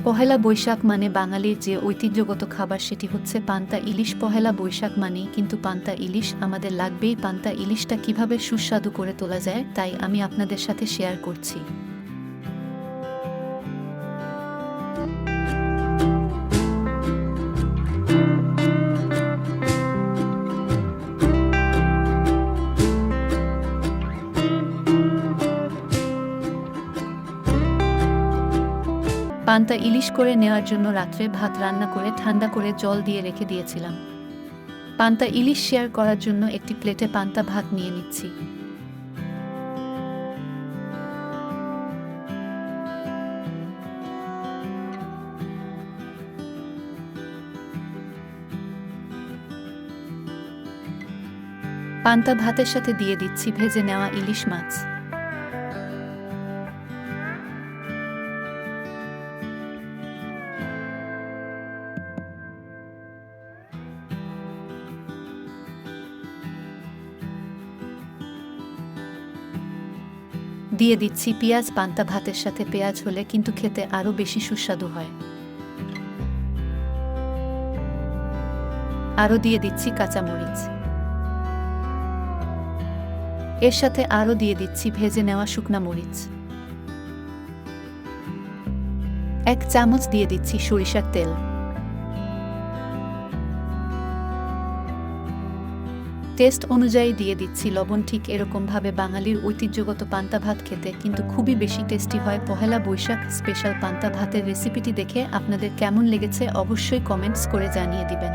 পহেলা বৈশাখ মানে বাঙালির যে ঐতিহ্যগত খাবার সেটি হচ্ছে পান্তা ইলিশ। পহেলা বৈশাখ মানেই কিন্তু পান্তা ইলিশ, আমাদের লাগবেই। পান্তা ইলিশটা কিভাবে সুস্বাদু করে তোলা যায় তাই আমি আপনাদের সাথে শেয়ার করছি। পান্তা ইলিশ করে নেওয়ার জন্য রাত্রে ভাত রান্না করে ঠান্ডা করে জল দিয়ে রেখে দিয়েছিলাম। পান্তা ইলিশ শেয়ার করার জন্য একটি প্লেটে পান্তা ভাত নিয়ে নিচ্ছি। পান্তা ভাতের সাথে দিয়ে দিচ্ছি ভেজে নেওয়া ইলিশ মাছ। দিয়ে দিচ্ছি পেঁয়াজ। পান্তা ভাতের সাথে পেঁয়াজ হলে কিন্তু খেতে আরও বেশি সুস্বাদু হয়। আরও দিয়ে দিচ্ছি কাঁচামরিচ। এর সাথে আরও দিয়ে দিচ্ছি ভেজে নেওয়া শুকনা মরিচ। 1 চামচ দিয়ে দিচ্ছি সরিষার তেল। টেস্ট অনুযায়ী দিয়ে দিচ্ছি লবণ। ঠিক এরকমভাবে বাঙালির ঐতিহ্যগত পান্তা ভাত খেতে কিন্তু খুবই বেশি টেস্টি হয়। পহেলা বৈশাখ স্পেশাল পান্তা ভাতের রেসিপিটি দেখে আপনাদের কেমন লেগেছে অবশ্যই কমেন্টস করে জানিয়ে দিবেন।